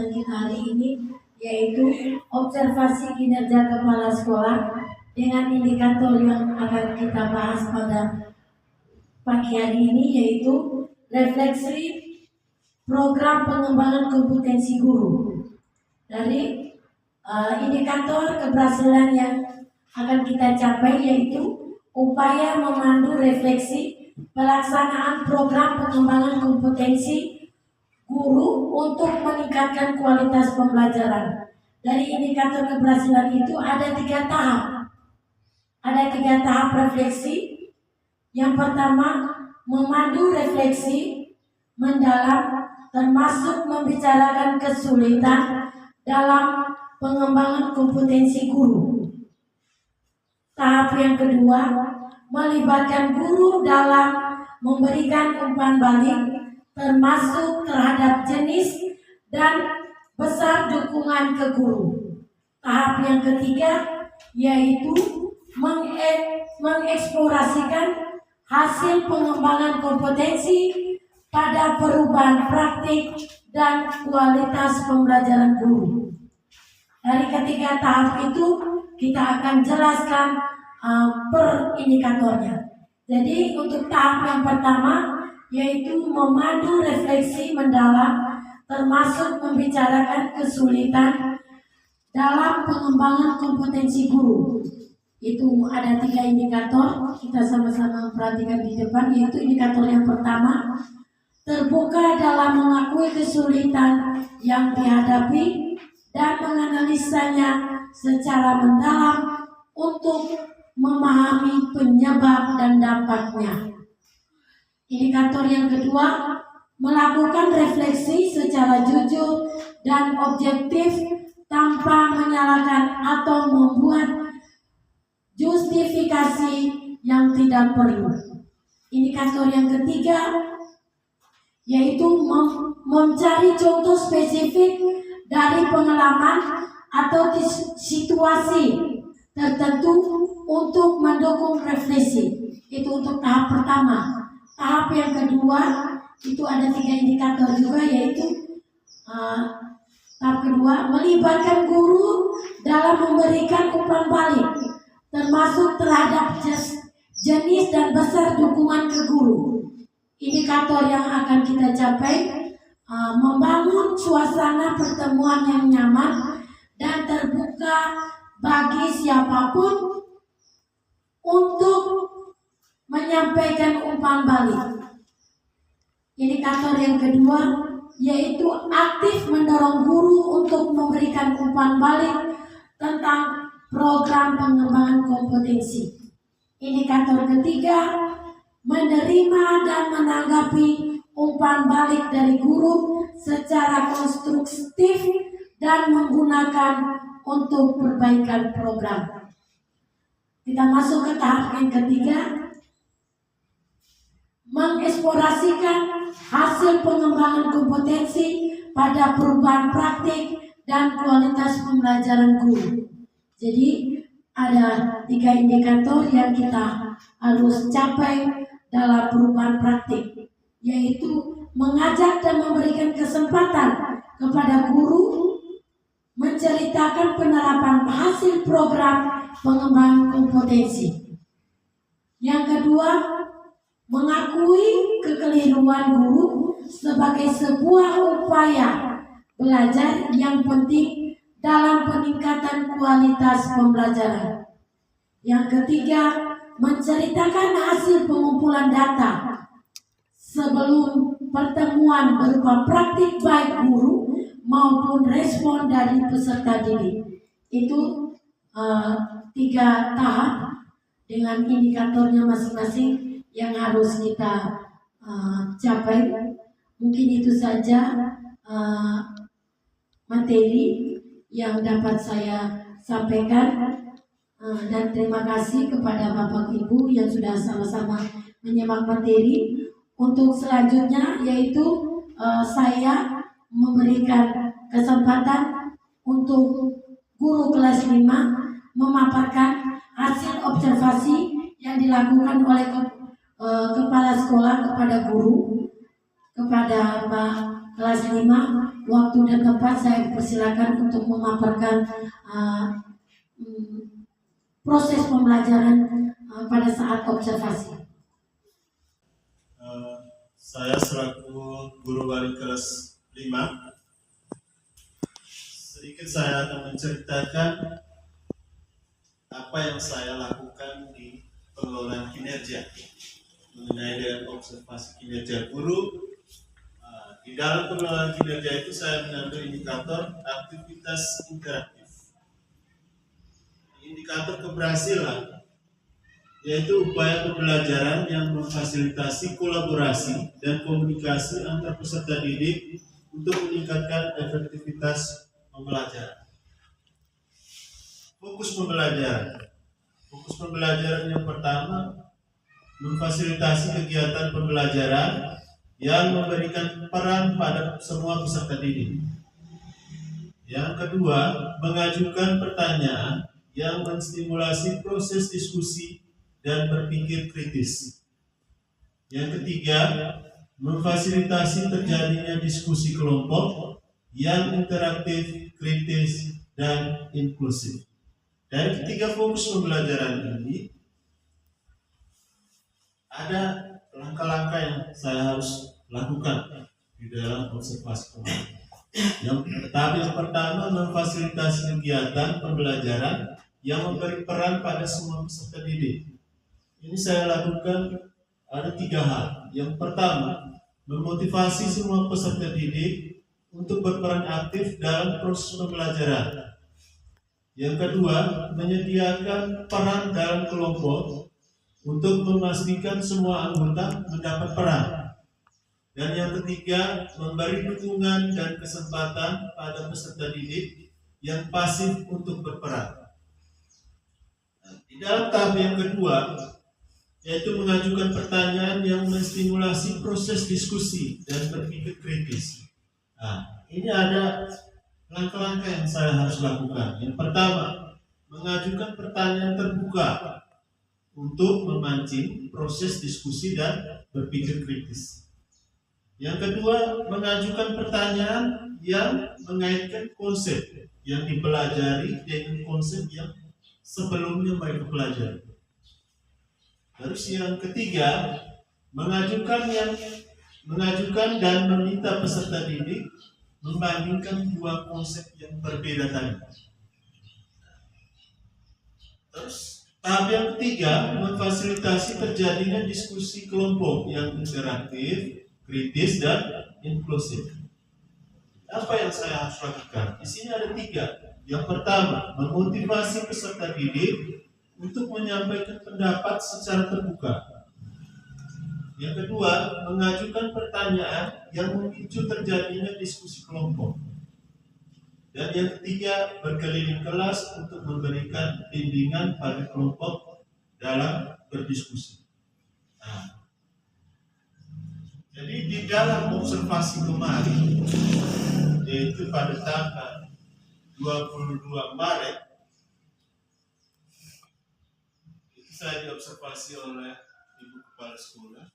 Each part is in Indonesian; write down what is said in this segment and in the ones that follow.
pelajaran kita hari ini, yaitu observasi kinerja kepala sekolah dengan indikator yang akan kita bahas pada pagi hari ini, yaitu refleksi program pengembangan kompetensi guru. Dari indikator keberhasilan yang akan kita capai yaitu upaya memandu refleksi pelaksanaan program pengembangan kompetensi guru untuk meningkatkan kualitas pembelajaran. Dari indikator keberhasilan itu ada 3 tahap. Ada 3 tahap refleksi. Yang pertama, memandu refleksi mendalam termasuk membicarakan kesulitan dalam pengembangan kompetensi guru. Tahap yang kedua, melibatkan guru dalam memberikan umpan balik termasuk terhadap jenis dan besar dukungan ke guru. Tahap yang ketiga yaitu mengeksplorasikan hasil pengembangan kompetensi pada perubahan praktik dan kualitas pembelajaran guru. Dari ketiga tahap itu kita akan jelaskan per indikatornya. Jadi untuk tahap yang pertama yaitu memandu refleksi mendalam termasuk membicarakan kesulitan dalam pengembangan kompetensi guru. Itu ada 3 indikator, kita sama-sama perhatikan di depan, yaitu indikator yang pertama, terbuka dalam mengakui kesulitan yang dihadapi dan menganalisanya secara mendalam untuk memahami penyebab dan dampaknya. Indikator yang kedua, melakukan refleksi secara jujur dan objektif tanpa menyalahkan atau membuat justifikasi yang tidak perlu. Indikator yang ketiga yaitu mencari contoh spesifik dari pengalaman atau situasi tertentu untuk mendukung refleksi. Itu untuk tahap pertama. Tahap yang kedua itu ada 3 indikator juga, yaitu tahap kedua melibatkan guru dalam memberikan umpan balik termasuk terhadap jenis dan besar dukungan ke guru. Indikator yang akan kita capai membangun suasana pertemuan yang nyaman dan terbuka bagi siapapun untuk menyampaikan umpan balik. Indikator yang kedua yaitu aktif mendorong guru untuk memberikan umpan balik tentang program pengembangan kompetensi. Indikator ketiga, menerima dan menanggapi umpan balik dari guru secara konstruktif dan menggunakan untuk perbaikan program. Kita masuk ke tahap yang ketiga, mengeksplorasikan hasil pengembangan kompetensi pada perubahan praktik dan kualitas pembelajaran guru. Jadi ada 3 indikator yang kita harus capai dalam perubahan praktik, yaitu mengajak dan memberikan kesempatan kepada guru menceritakan penerapan hasil program pengembangan kompetensi. Yang kedua, mengakui kekeliruan guru sebagai sebuah upaya belajar yang penting dalam peningkatan kualitas pembelajaran. Yang ketiga, menceritakan hasil pengumpulan data sebelum pertemuan berupa praktik baik guru maupun respon dari peserta didik. Itu 3 tahap dengan indikatornya masing-masing yang harus kita capai. Mungkin itu saja materi yang dapat saya sampaikan, dan terima kasih kepada Bapak Ibu yang sudah sama-sama menyimak materi. Untuk selanjutnya yaitu saya memberikan kesempatan untuk guru kelas 5 memaparkan hasil observasi yang dilakukan oleh kepala sekolah kepada guru, kepada Pak kelas 5 waktu dan tempat, saya persilakan untuk memaparkan proses pembelajaran pada saat observasi. Saya selaku guru wali kelas 5, sedikit saya akan menceritakan apa yang saya lakukan di pengelolaan kinerja mengenai dengan observasi kinerja guru. Di dalam pengelolaan kinerja itu saya mengambil indikator aktivitas interaktif, indikator keberhasilan, yaitu upaya pembelajaran yang memfasilitasi kolaborasi dan komunikasi antar peserta didik untuk meningkatkan efektivitas pembelajaran. Fokus pembelajaran yang pertama, memfasilitasi kegiatan pembelajaran yang memberikan peran pada semua peserta didik. Yang kedua, mengajukan pertanyaan yang menstimulasi proses diskusi dan berpikir kritis. Yang ketiga, memfasilitasi terjadinya diskusi kelompok yang interaktif, kritis, dan inklusif. Dari ketiga fokus pembelajaran ini, ada langkah-langkah yang saya harus lakukan di dalam observasi pembelajaran. Yang pertama, memfasilitasi kegiatan pembelajaran yang memberi peran pada semua peserta didik. Ini saya lakukan ada 3 hal. Yang pertama, memotivasi semua peserta didik untuk berperan aktif dalam proses pembelajaran. Yang kedua, menyediakan peran dalam kelompok untuk memastikan semua anggota mendapat peran. Dan yang ketiga, memberi dukungan dan kesempatan pada peserta didik yang pasif untuk berperan. Di dalam tahap yang kedua, yaitu mengajukan pertanyaan yang menstimulasi proses diskusi dan berpikir kritis. Ini ada langkah-langkah yang saya harus lakukan. Yang pertama, mengajukan pertanyaan terbuka untuk memancing proses diskusi dan berpikir kritis. Yang kedua, mengajukan pertanyaan yang mengaitkan konsep yang dipelajari dengan konsep yang sebelumnya mereka pelajari. Terus yang ketiga, mengajukan dan meminta peserta didik membandingkan 2 konsep yang berbeda tadi. Terus tahap yang ketiga, memfasilitasi terjadinya diskusi kelompok yang interaktif, kritis, dan inklusif. Apa yang saya harus lakukan? Di sini ada 3. Yang pertama, memotivasi peserta didik untuk menyampaikan pendapat secara terbuka. Yang kedua, mengajukan pertanyaan yang memicu terjadinya diskusi kelompok. Dan yang ketiga, berkeliling kelas untuk memberikan bimbingan pada kelompok dalam berdiskusi. Jadi di dalam observasi kemarin, yaitu pada tanggal 22 Maret, itu saya diobservasi oleh Ibu Kepala Sekolah.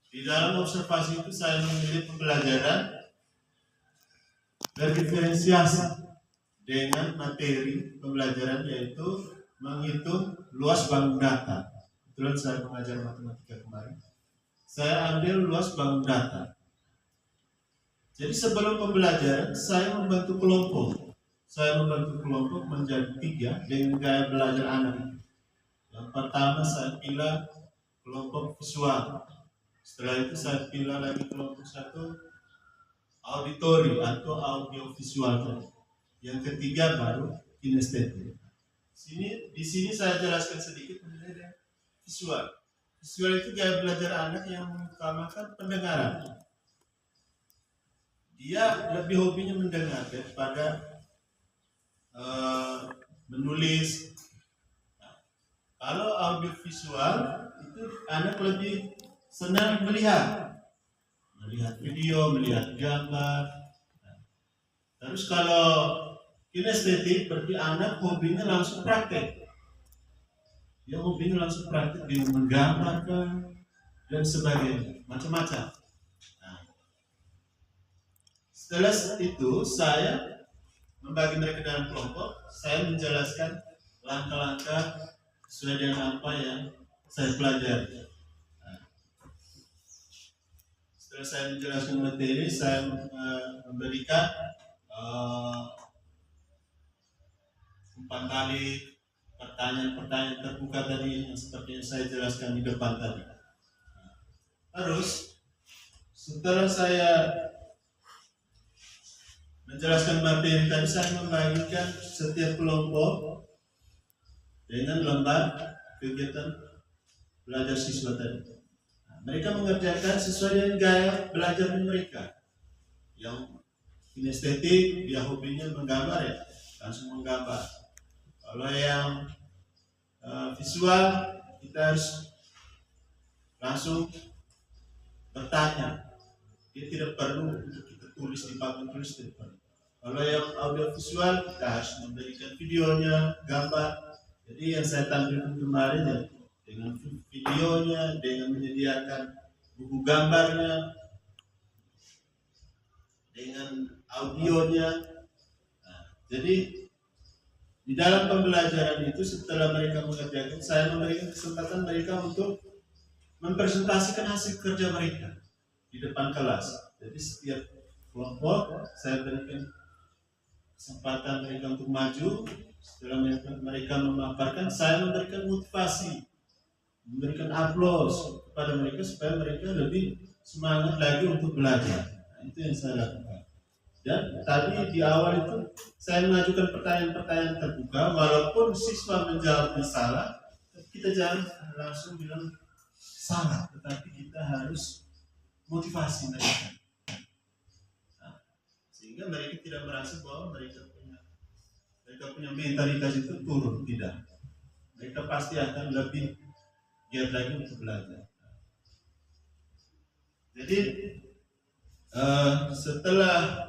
Di dalam observasi itu saya memilih pembelajaran berdiferensiasi dengan materi pembelajaran, yaitu menghitung luas bangun data. Kebetulan saya mengajar matematika kemarin, saya ambil luas bangun data. Jadi sebelum pembelajaran saya membentuk kelompok. Saya membentuk kelompok menjadi 3 dengan gaya belajar anak. Yang pertama saya pilih kelompok visual. Setelah itu saya pilih lagi kelompok 1 auditori atau audio visual. Yang ketiga baru kinestetik. Di sini saya jelaskan sedikit mengenai visual. Visual itu gaya belajar anak yang mengutamakan pendengaran. Dia lebih hobinya mendengar daripada menulis. Kalau audio visual itu anak lebih senang melihat video, melihat gambar. Terus kalau kinestetik berarti anak hobinya langsung praktek. Dia hobinya langsung praktek dengan menggambarkan dan sebagainya, macam-macam. Setelah itu saya membagi mereka dalam kelompok, saya menjelaskan langkah-langkah sesuai dengan apa yang saya pelajari. Nah, setelah saya menjelaskan materi, saya memberikan 4 kali pertanyaan-pertanyaan terbuka tadi yang seperti yang saya jelaskan di depan tadi. Terus setelah saya menjelaskan materi tadi, saya membagikan setiap kelompok dengan lembar kegiatan belajar siswa tadi. Nah, mereka mengerjakan sesuai dengan gaya belajar mereka. Yang kinestetik, dia hobinya menggambar ya, langsung menggambar. Kalau yang visual, kita harus langsung bertanya. Dia tidak perlu untuk kita tulis di papan tulis, tidak perlu. Kalau yang audio visual, kita harus memberikan videonya, gambar. Jadi yang saya tampilkan kemarin ya, dengan videonya, dengan menyediakan buku gambarnya, dengan audionya. Nah, jadi di dalam pembelajaran itu setelah mereka mengerjakan, saya memberikan kesempatan mereka untuk mempresentasikan hasil kerja mereka di depan kelas. Jadi setiap kelompok saya berikan kesempatan mereka untuk maju. Setelah mereka memaparkan, saya memberikan motivasi, memberikan aplaus kepada mereka supaya mereka lebih semangat lagi untuk belajar. Nah, itu yang saya lakukan. Dan tadi di awal itu saya mengajukan pertanyaan-pertanyaan terbuka, walaupun siswa menjawabnya salah, kita jangan langsung bilang salah, tetapi kita harus motivasi mereka. Nah, sehingga mereka tidak merasa bahwa mereka punya mentalitas itu turun, tidak. Mereka pasti akan lebih giat lagi untuk belajar. Jadi setelah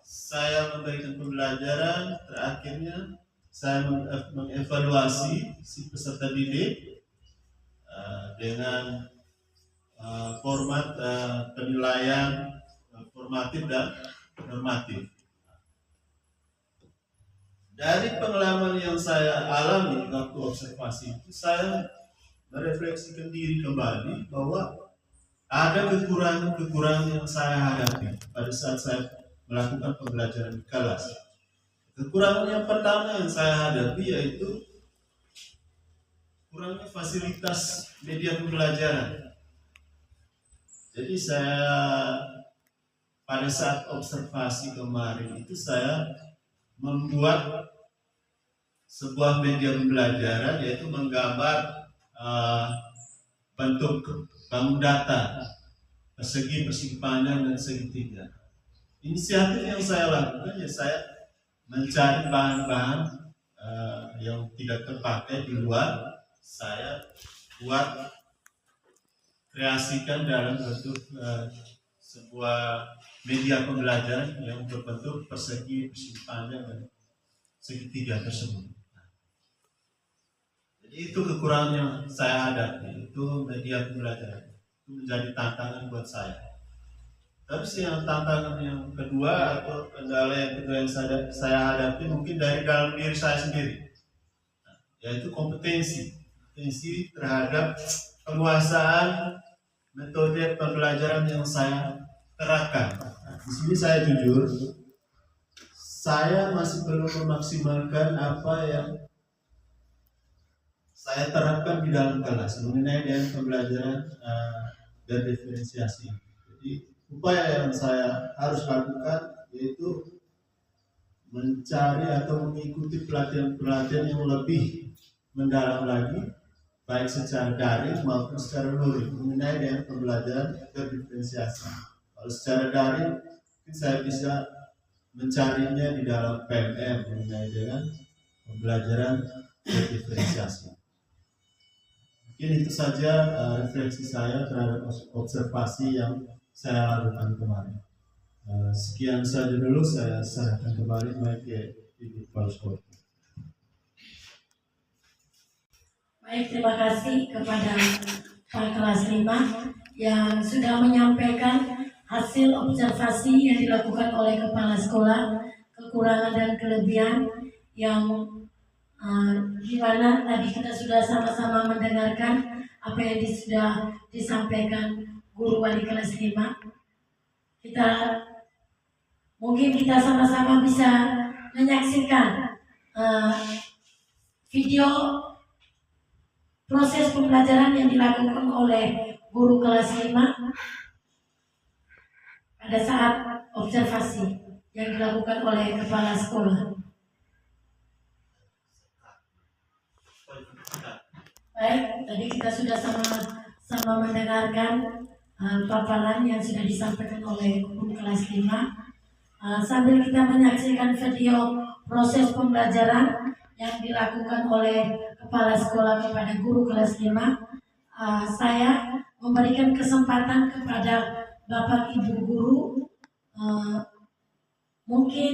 saya memberikan pembelajaran, terakhirnya saya mengevaluasi si peserta didik dengan format penilaian formatif dan normatif. Dari pengalaman yang saya alami waktu observasi itu, saya merefleksikan diri kembali bahwa ada kekurangan-kekurangan yang saya hadapi pada saat saya melakukan pembelajaran di kelas. Kekurangan yang pertama yang saya hadapi yaitu kurangnya fasilitas media pembelajaran. Jadi saya pada saat observasi kemarin itu saya membuat sebuah media pembelajaran, yaitu menggambar bentuk bangun data persegi, persegi panjang dan segitiga. Inisiatif yang saya lakukan ya saya mencari bahan-bahan yang tidak terpakai di luar, saya buat kreasikan dalam bentuk sebuah media pembelajaran yang berbentuk persegi, persegi panjang dan segitiga tersebut. Jadi itu kekurangan yang saya hadapi, itu media pembelajaran. Itu menjadi tantangan buat saya. Terus yang tantangan yang kedua atau kendala yang kedua yang saya hadapi mungkin dari dalam diri saya sendiri, yaitu kompetensi terhadap penguasaan metode pembelajaran yang saya terapkan. Di sini saya jujur, saya masih belum memaksimalkan apa yang saya terapkan di dalam kelas mengenai dengan pembelajaran dan diferensiasi. Jadi upaya yang saya harus lakukan yaitu mencari atau mengikuti pelatihan-pelatihan yang lebih mendalam lagi, baik secara daring maupun secara luring mengenai dengan pembelajaran berdiferensiasi. Kalau secara daring, mungkin saya bisa mencarinya di dalam PMM mengenai dengan pembelajaran berdiferensiasi. Mungkin itu saja refleksi saya terhadap observasi yang saya lakukan kemarin. Sekian saja dulu, saya serahkan kembali mic ke Ibu Paulus. Baik, terima kasih kepada Pak Kelas 5 yang sudah menyampaikan hasil observasi yang dilakukan oleh kepala sekolah, kekurangan dan kelebihan yang di mana tadi kita sudah sama-sama mendengarkan apa yang sudah disampaikan guru wali kelas 5. Mungkin kita sama-sama bisa menyaksikan video proses pembelajaran yang dilakukan oleh guru kelas 5 pada saat observasi yang dilakukan oleh kepala sekolah. Baik, tadi kita sudah sama-sama mendengarkan paparan yang sudah disampaikan oleh guru kelas 5. Sambil kita menyaksikan video proses pembelajaran yang dilakukan oleh kepala sekolah kepada guru kelas 5, saya memberikan kesempatan kepada Bapak Ibu guru mungkin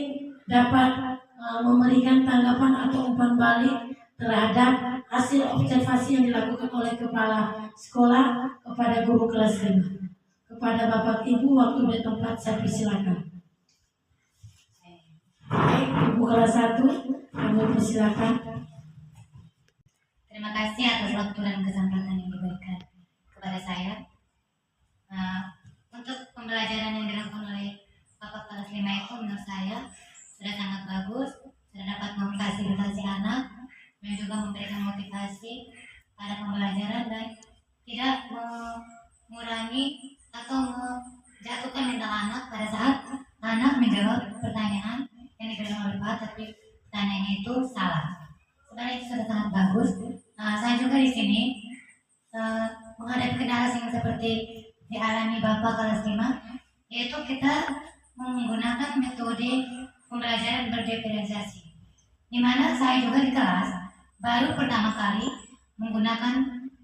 dapat memberikan tanggapan atau umpan balik terhadap hasil observasi yang dilakukan oleh kepala sekolah kepada guru kelas 5. Kepada Bapak Ibu, waktu dan tempat saya persilakan. Baik, Ibu kelas 1, kami persilakan. Terima kasih atas waktu dan kesempatan yang diberikan kepada saya. Untuk pembelajaran yang dilakukan oleh Bapak kelas 5 itu menurut saya sudah sangat bagus, sudah dapat memfasilitasi anak dan juga memberikan motivasi pada pembelajaran dan tidak mengurangi atau menjatuhkan mental anak pada saat anak menjawab pertanyaan yang diberikan oleh Pak, tapi pertanyaannya itu salah. Sebenarnya itu sudah sangat bagus. Saya juga di sini menghadapi kendala yang seperti dialami Bapak kelas 5, yaitu kita menggunakan metode pembelajaran berdiferensiasi, di mana saya juga di kelas baru pertama kali menggunakan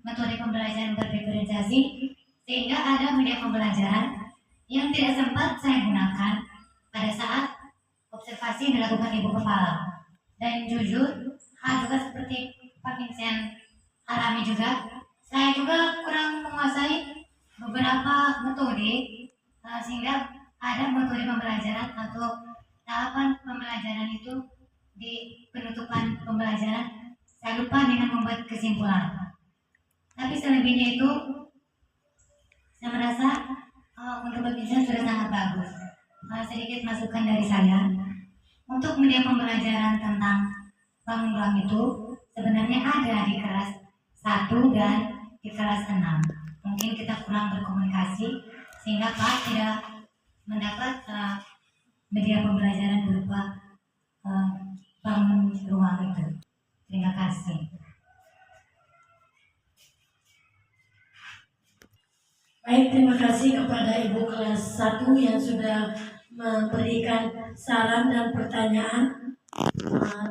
metode pembelajaran berdiferensiasi, sehingga ada media pembelajaran yang tidak sempat saya gunakan pada saat observasi yang dilakukan Ibu Kepala. Dan jujur, hal juga seperti Pak Vincent alami juga, saya juga kurang menguasai beberapa metode, sehingga ada metode pembelajaran atau tahapan pembelajaran itu di penutupan pembelajaran saya lupa dengan membuat kesimpulan. Tapi selebihnya itu saya merasa untuk berbicara sudah sangat bagus. Sedikit masukan dari saya untuk media pembelajaran tentang bangun ruang itu sebenarnya ada di kelas 1 dan di kelas 6. Mungkin kita kurang berkomunikasi sehingga Pak tidak mendapat media pembelajaran berupa bangun ruang itu. Terima kasih. Baik, terima kasih kepada Ibu kelas 1 yang sudah memberikan saran dan pertanyaan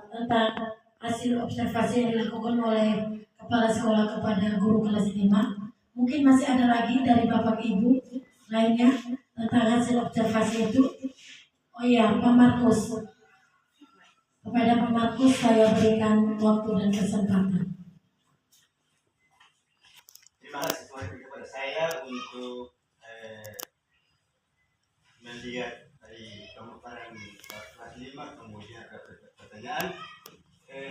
tentang hasil observasi yang dilakukan oleh kepala sekolah kepada guru kelas 5. Mungkin masih ada lagi dari Bapak Ibu lainnya tentang hasil observasi itu. Oh iya, Pak Markus. Kepada Pak Markus saya berikan waktu dan kesempatan. Terima kasih kepada saya untuk melihat dari pemaparan kelas 5, kemudian ada pertanyaan.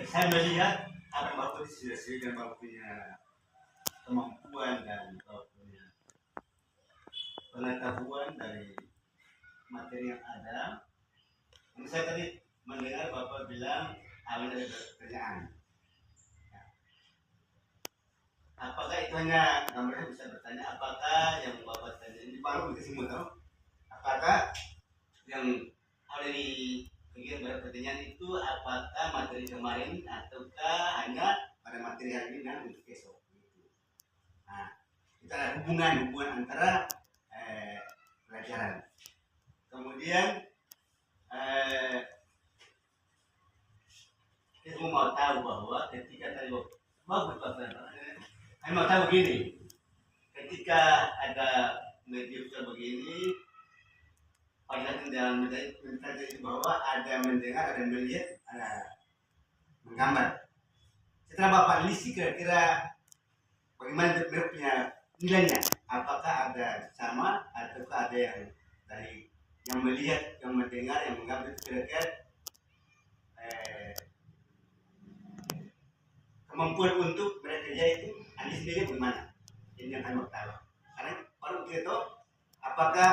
Saya melihat apa yang Bapak sudah dan Bapak punya kemampuan dan Bapak punya pengetahuan dari materi yang ada. Saya tadi mendengar Bapak bilang awal dari pertanyaan. Apakah itu hanya namanya bisa bertanya apakah yang Bapak tanya ini baru dikasih tahu? Apakah yang ada di kegiatan pertanyaan itu apakah materi kemarin ataukah hanya pada materi hari ini dan untuk besok? Nah, kita ada hubungan antara pelajaran. Kemudian kita mau tahu bahwa ketika tadi bagus saya mau tahu begini, ketika ada media begini, pada dalam media itu bahwa ada mendengar, ada melihat, ada menggambar. Setelah Bapak lisi kira-kira bagaimana punya nilainya? Apakah ada sama ataukah ada yang dari yang melihat, yang mendengar, yang mengambil kira-kira kemampuan untuk bekerja itu Anda sendiri bagaimana? Ini yang kami tahu. Karena baru kita tahu apakah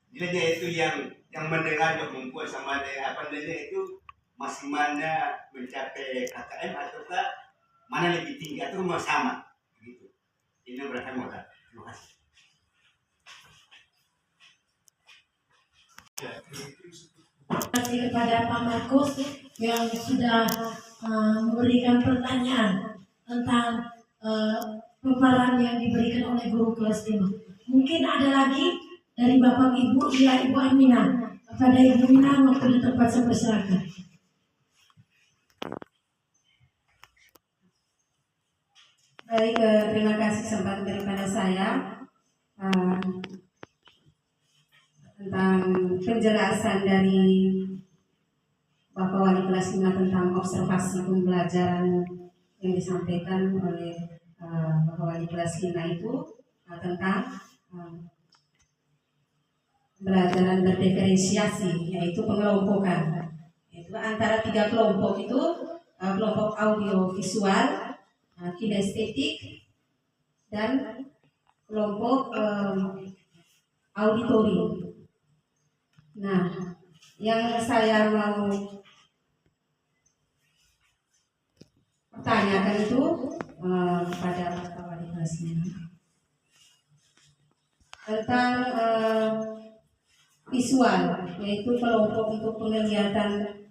nilainya itu yang mendengar yang membuat sama dengan apa nilainya itu masih mana mencapai KKM ataukah mana lebih tinggi atau mau sama gitu. Ini yang berarti mau tahu. Terima kasih. Terima kasih kepada Pak Markus yang sudah memberikan pertanyaan tentang paparan yang diberikan oleh guru kelas 5. Mungkin ada lagi dari Bapak Ibu, ya Ibu Aminah. Kepada Ibu Aminah, waktu di tempat saya persilakan. Baik, terima kasih kesempatan daripada saya tentang penjelasan dari Bapak Wali kelas 5 tentang observasi pembelajaran yang disampaikan oleh Bapak Wali kelas 5 itu tentang pembelajaran berdiferensiasi, yaitu pengelompokan, yaitu antara 3 kelompok itu kelompok audio visual, kinestetik, dan kelompok auditori. Nah, yang saya mau pertanyakan itu kepada Bapak Wali kelas 5 tentang visual, yaitu kelompok untuk penglihatan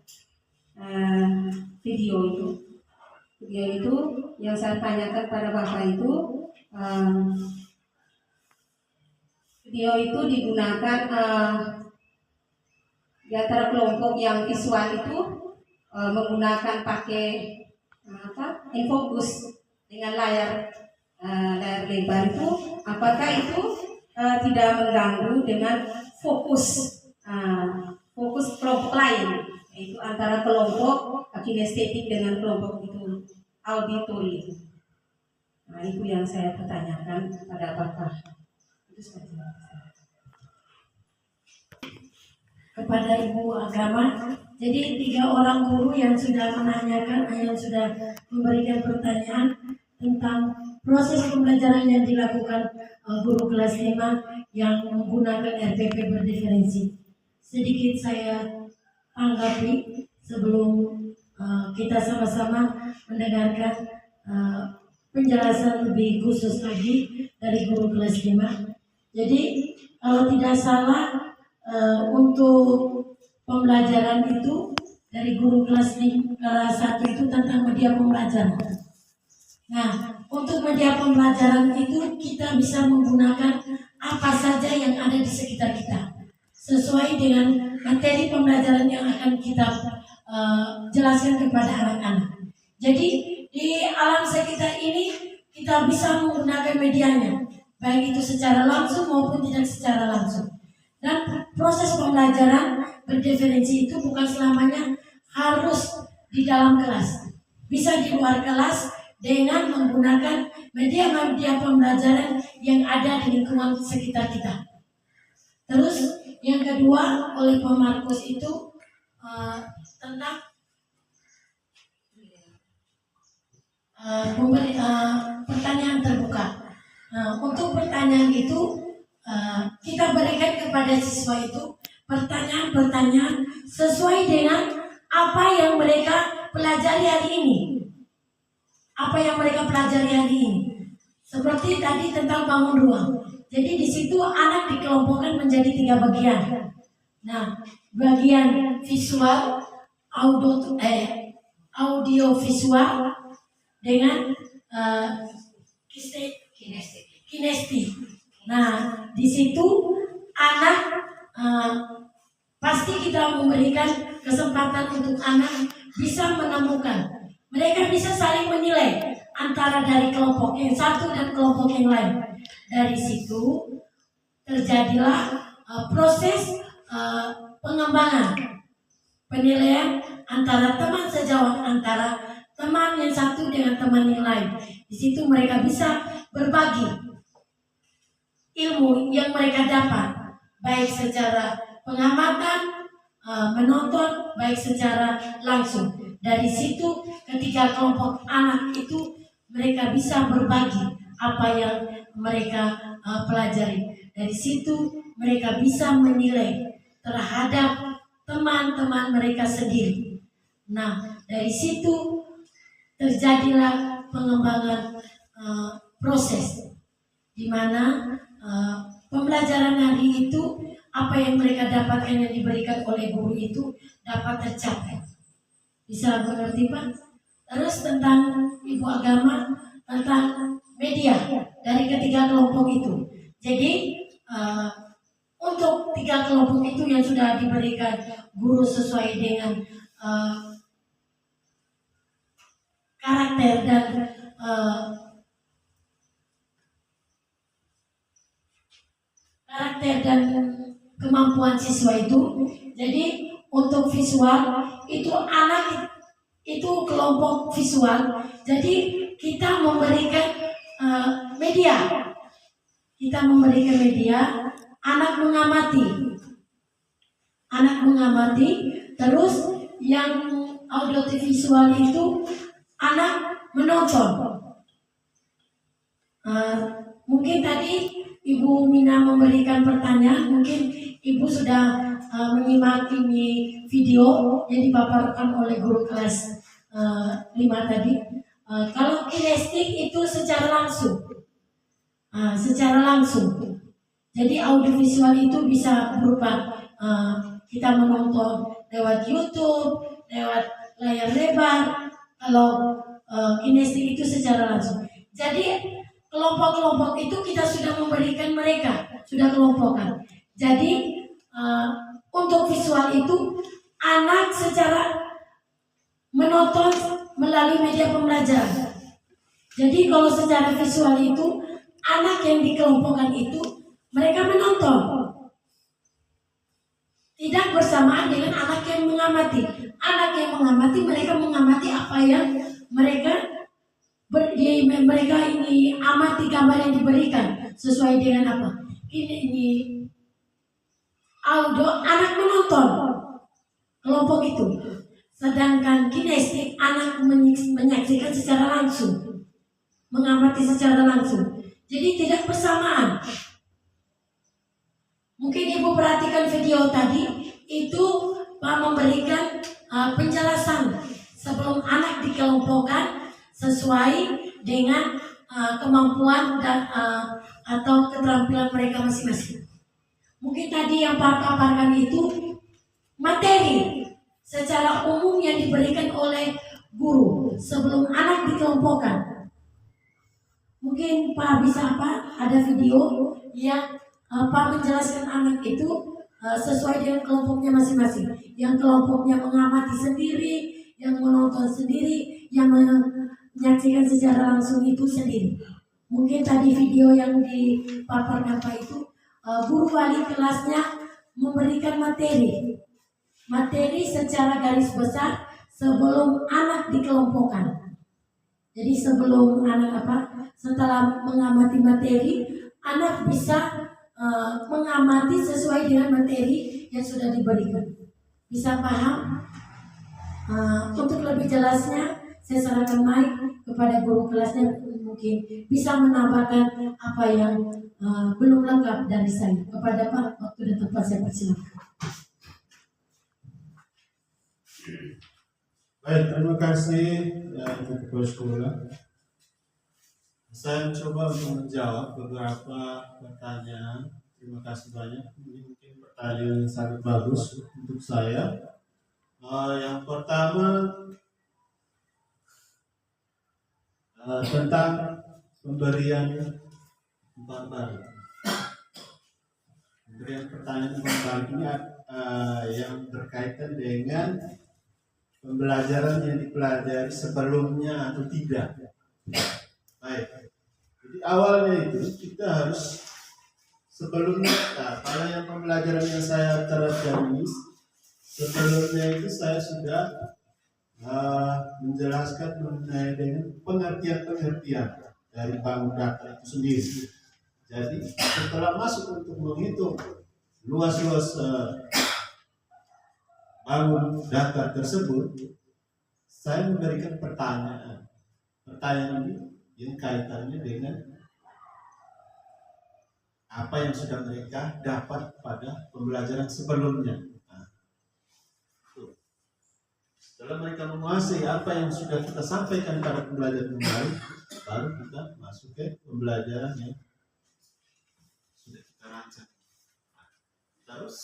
video itu. Video itu yang saya tanyakan pada Bapak itu, video itu digunakan di antara kelompok yang visual itu menggunakan pakai infocus dengan layar lebar itu, apakah itu tidak mengganggu dengan fokus kelompok lain, yaitu antara kelompok kinestetik dengan kelompok itu auditori. Nah, itu yang saya pertanyakan pada Bapak. Itu saja. Kepada Ibu Agama, jadi 3 orang guru yang sudah menanyakan, yang sudah memberikan pertanyaan tentang proses pembelajaran yang dilakukan guru kelas 5 yang menggunakan RPP berdiferensi. Sedikit saya tanggapi sebelum kita sama-sama mendengarkan penjelasan lebih khusus lagi dari guru kelas 5. Jadi kalau tidak salah untuk pembelajaran itu dari guru kelas 1 itu tentang media pembelajaran. Nah, untuk media pembelajaran itu kita bisa menggunakan apa saja yang ada di sekitar kita sesuai dengan materi pembelajaran yang akan kita jelaskan kepada anak-anak. Jadi di alam sekitar ini kita bisa menggunakan medianya, baik itu secara langsung maupun tidak secara langsung. Dan proses pembelajaran berdiferensi itu bukan selamanya harus di dalam kelas, bisa di luar kelas dengan menggunakan media-media pembelajaran yang ada di lingkungan sekitar kita. Terus yang kedua oleh Pak Markus itu tentang pertanyaan terbuka. Untuk pertanyaan itu kita berikan kepada siswa itu pertanyaan-pertanyaan sesuai dengan apa yang mereka pelajari hari ini. Apa yang mereka pelajari hari ini. Seperti tadi tentang bangun ruang. Jadi di situ anak dikelompokkan menjadi 3 bagian. Nah, bagian visual, audio visual dengan kinesti. Nah, di situ anak pasti kita memberikan kesempatan untuk anak bisa menemukan. Mereka bisa saling menilai antara dari kelompok yang satu dan kelompok yang lain. Dari situ terjadilah proses pengembangan penilaian antara teman sejawat, antara teman yang satu dengan teman yang lain. Di situ mereka bisa berbagi ilmu yang mereka dapat, baik secara pengamatan, menonton, baik secara langsung. Dari situ ketika kelompok anak itu mereka bisa berbagi apa yang mereka pelajari. Dari situ mereka bisa menilai terhadap teman-teman mereka sendiri. Nah, dari situ terjadilah pengembangan proses di mana pembelajaran hari itu apa yang mereka dapatkan yang diberikan oleh guru itu dapat tercapai. Bisa mengerti Pak? Terus tentang ibu agama, tentang media dari ketiga kelompok itu. Jadi untuk tiga kelompok itu yang sudah diberikan guru sesuai dengan karakter dan kemampuan siswa itu. Jadi untuk visual itu anak itu kelompok visual. Jadi kita memberikan media. Kita memberikan media, anak mengamati, terus yang audiovisual itu anak menonton. Mungkin tadi Ibu Mina memberikan pertanyaan, mungkin Ibu sudah menyimak ini video yang dipaparkan oleh guru kelas 5 tadi. Kalau kinestik itu secara langsung. Jadi audiovisual itu bisa berupa kita menonton lewat YouTube, lewat layar lebar. Kalau kinestik itu secara langsung. Jadi kelompok-kelompok itu kita sudah memberikan mereka, sudah kelompokkan. Jadi untuk visual itu anak secara menonton melalui media pembelajaran. Jadi kalau secara visual itu anak yang dikelompokkan itu mereka menonton, tidak bersamaan dengan anak yang mengamati. Anak yang mengamati, mereka mengamati apa yang mereka ini amati gambar yang diberikan sesuai dengan apa. Ini audio, anak menonton kelompok itu. Sedangkan kinestik anak menyaksikan secara langsung, mengamati secara langsung. Jadi tidak bersamaan. Mungkin Ibu perhatikan video tadi itu Pak memberikan penjelasan sebelum anak dikelompokkan sesuai dengan kemampuan dan atau keterampilan mereka masing-masing. Mungkin tadi yang Pak paparkan itu materi secara umum yang diberikan oleh guru sebelum anak dikelompokkan. Mungkin Pak bisa ada video yang Pak menjelaskan anak itu sesuai dengan kelompoknya masing-masing. Yang kelompoknya mengamati sendiri, yang menonton sendiri, yang menyaksikan secara langsung itu sendiri. Mungkin tadi video yang dipaparkan Pak itu guru wali kelasnya memberikan materi secara garis besar sebelum anak dikelompokkan. Jadi sebelum anak setelah mengamati materi, anak bisa mengamati sesuai dengan materi yang sudah diberikan. Bisa paham? Untuk lebih jelasnya, saya sarankan mic kepada guru kelasnya, mungkin bisa menambahkan apa yang belum lengkap dari saya. Kepada Pak, waktu dan tempat saya persilakan. Baik, terima kasih Kepala Sekolah. Saya mencoba untuk menjawab beberapa pertanyaan. Terima kasih banyak. Ini mungkin pertanyaan yang sangat bagus untuk saya. Yang pertama tentang pemberian umpan balik. Pemberian pertanyaan umpan balik ini yang berkaitan dengan pembelajaran yang dipelajari sebelumnya atau tidak. Baik. Jadi awalnya itu kita harus sebelumnya, kalau yang pembelajaran yang saya terapkan ini sebelumnya itu saya sudah menjelaskan mengenai dengan pengertian-pengertian dari bank data itu sendiri. Jadi setelah masuk untuk menghitung luas-luas bangun datar tersebut, saya memberikan pertanyaan. Pertanyaan ini yang kaitannya dengan apa yang sudah mereka dapat pada pembelajaran sebelumnya. Nah, setelah mereka menguasai apa yang sudah kita sampaikan pada pembelajaran kemarin, baru kita masuk ke pembelajaran yang sudah kita rancang. Terus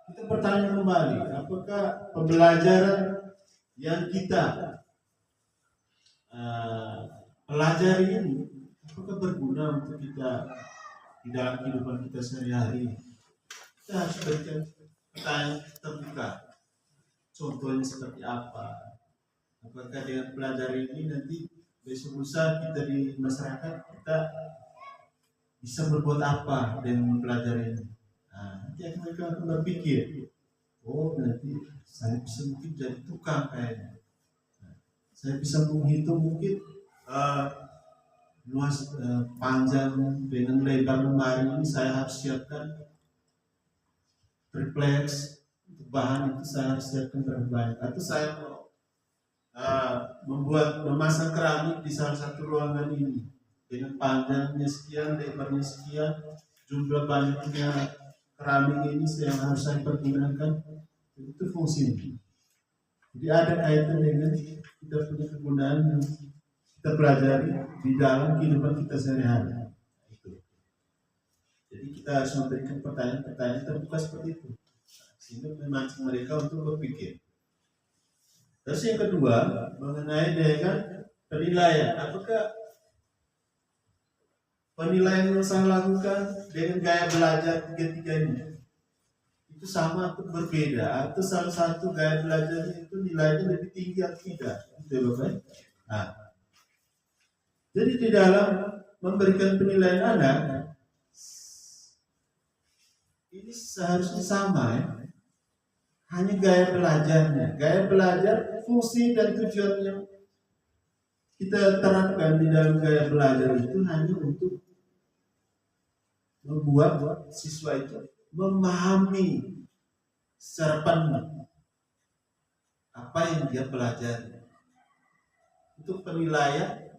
kita bertanya kembali, apakah pembelajaran yang kita pelajari ini apakah berguna untuk kita di dalam kehidupan kita sehari-hari? Kita harus berikan pertanyaan terbuka. Contohnya seperti apa? Apakah dengan pelajari ini nanti besok lusa kita di masyarakat kita bisa berbuat apa dengan mempelajari ini? Nah, nanti mereka akan berpikir, oh nanti saya bisa mungkin jadi tukang kayaknya. Nah, saya bisa menghitung mungkin luas panjang dengan lebar lemari ini saya harus siapkan triplex, untuk bahan itu saya harus siapkan berapa banyak. Atau saya mau memasang keramik di salah satu ruangan ini dengan panjangnya sekian, lebarnya sekian, jumlah banyaknya keramik ini yang harus saya pergunakan, itu fungsinya. Jadi ada kaitan dengan kita punya kegunaan yang kita pelajari di dalam kehidupan kita sehari-hari. Jadi kita harus memberikan pertanyaan-pertanyaan terbuka seperti itu, sehingga memancing mereka untuk berpikir. Terus yang kedua mengenai dengan penilaian, apakah penilaian yang saya lakukan dengan gaya belajar tiga-tiga ini itu sama atau berbeda, atau salah satu gaya belajar itu nilainya lebih tinggi atau tidak, gitu Bapak. Nah, jadi di dalam memberikan penilaian anak ini seharusnya sama ya. Hanya gaya belajarnya, gaya belajar, fungsi dan tujuan yang kita terapkan di dalam gaya belajar itu hanya untuk membuat siswa itu memahami secara penuh apa yang dia pelajari. Untuk penilaian,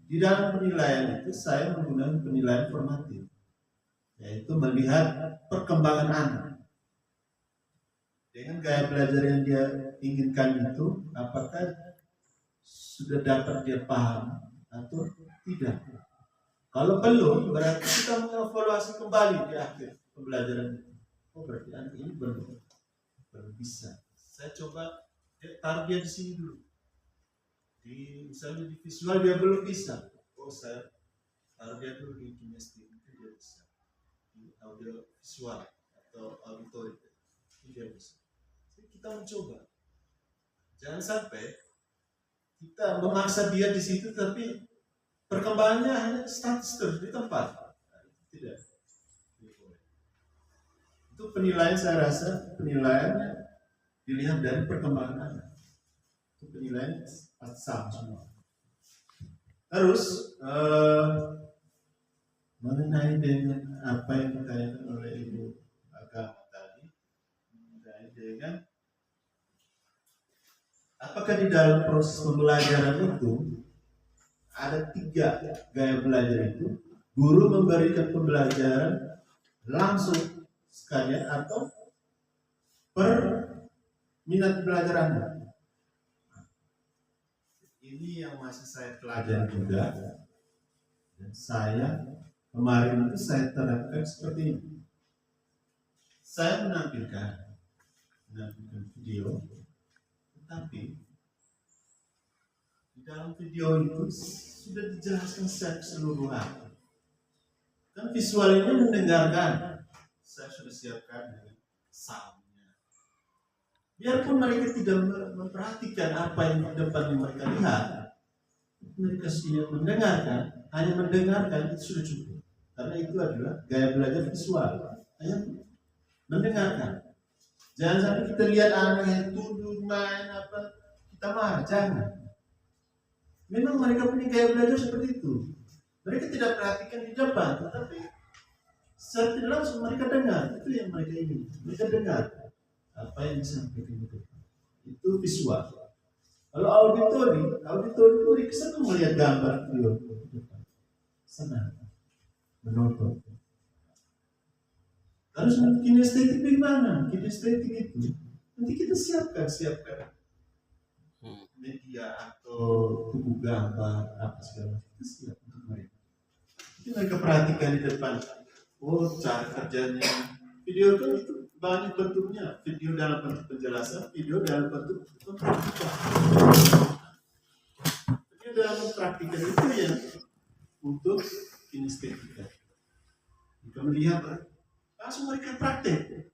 di dalam penilaian itu saya menggunakan penilaian formatif, yaitu melihat perkembangan anak dengan gaya belajar yang dia inginkan itu, apakah sudah dapat dia paham atau tidak. Kalau belum, berarti kita mengevaluasi kembali di akhir pembelajaran itu. Oh, berarti anak ini belum bisa. Saya coba taruh dia di sini dulu. Misalnya di visual dia belum bisa. Oh, saya taruh dia dulu di kinestetik, itu dia bisa. Di audio visual atau auditory, itu dia bisa. Jadi kita mencoba. Jangan sampai kita memaksa dia di situ, tapi perkembangannya hanya status terus di tempat. Nah, tidak. Itu penilaian, saya rasa penilaiannya dilihat dari perkembangan anak. Itu penilaian pasti sama semua. Terus mengenai dengan apa yang ditanyakan oleh Ibu Agama tadi, mengenai dengan apakah di dalam proses pembelajaran itu ada 3 gaya belajar itu, guru memberikan pembelajaran langsung sekalian atau per minat belajar Anda. Ini yang masih saya pelajari juga, dan saya kemarin itu saya terapkan seperti ini. Saya menampilkan video, tetapi di dalam video itu sudah dijelaskan secara keseluruhan. Kan visual ini mendengarkan, saya sudah siapkan dengan soundnya. Biarpun mereka tidak memperhatikan apa yang di depan yang mereka lihat, mereka sudah mendengarkan, hanya mendengarkan itu sudah cukup. Karena itu adalah gaya belajar visual, hanya mendengarkan. Jangan sampai kita lihat anak yang tunduk main apa, kita marah, jangan. Memang mereka punya gaya belajar seperti itu. Mereka tidak perhatikan di depan, tetapi secara tidak langsung mereka dengar, itu yang mereka ingin. Mereka dengar apa yang disampaikan itu. Itu visual. Kalau auditori itu mereka melihat gambar video senang menonton. Harus kinestetik bagaimana? Kinestetik itu nanti kita siapkan media atau tubuh gambar apa segala macam, kita siap untuk mereka. Jadi mereka perhatikan di depan. Oh, cara kerjanya video itu banyak bentuknya. Video dalam bentuk penjelasan, video dalam bentuk praktikan. Video dalam praktikan itu ya untuk kinestetika. Jika melihat langsung mereka praktek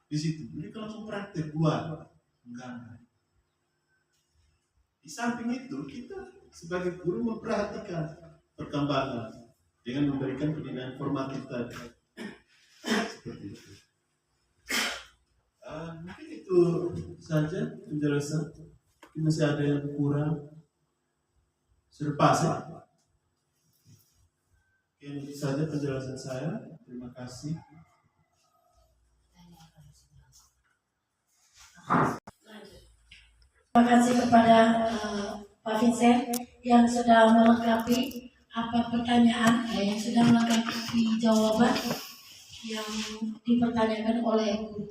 di situ. Mereka langsung praktek buat menggambar. Di samping itu kita sebagai guru memperhatikan perkembangan dengan memberikan pendidikan formatif tadi. Seperti itu. Mungkin itu saja penjelasan. Mungkin masih ada yang kurang. Sudah pas ya? Oke, itu saja penjelasan saya. Terima kasih. Terima kasih kepada Pak Vincent yang sudah melengkapi apa pertanyaan, yang sudah melengkapi jawaban yang dipertanyakan oleh guru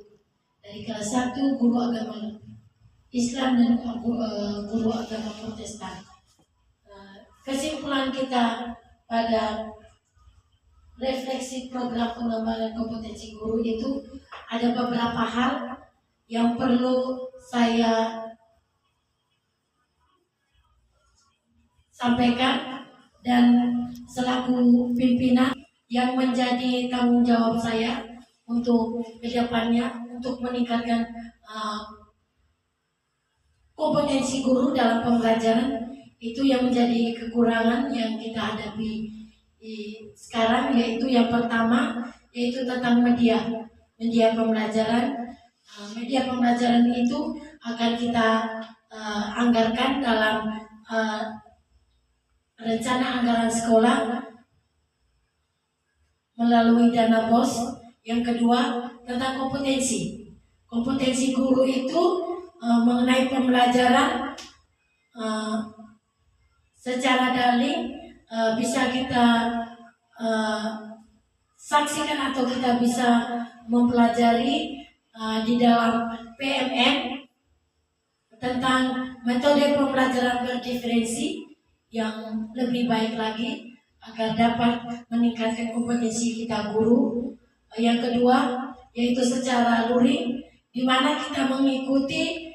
dari kelas 1 guru agama Islam dan guru agama Protestan. Kesimpulan kita pada refleksi program pengembangan kompetensi guru itu ada beberapa hal yang perlu saya sampaikan, dan selaku pimpinan yang menjadi tanggung jawab saya untuk kedepannya untuk meningkatkan kompetensi guru dalam pembelajaran, itu yang menjadi kekurangan yang kita hadapi sekarang, yaitu yang pertama yaitu tentang media pembelajaran. Media pembelajaran itu akan kita anggarkan dalam rencana anggaran sekolah melalui dana BOS. Yang kedua tentang kompetensi guru itu mengenai pembelajaran secara daring bisa kita saksikan atau kita bisa mempelajari di dalam PMN tentang metode pembelajaran berdiferensi yang lebih baik lagi agar dapat meningkatkan kompetensi kita guru. Yang kedua yaitu secara luring, di mana kita mengikuti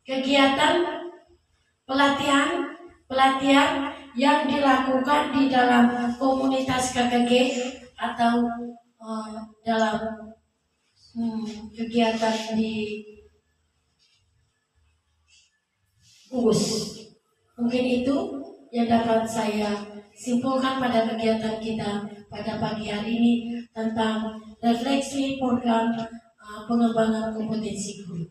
kegiatan pelatihan yang dilakukan di dalam komunitas KKG atau dalam kegiatan di UUS. Mungkin itu yang dapat saya simpulkan pada kegiatan kita pada pagi hari ini tentang refleksi program pengembangan kompetensi guru.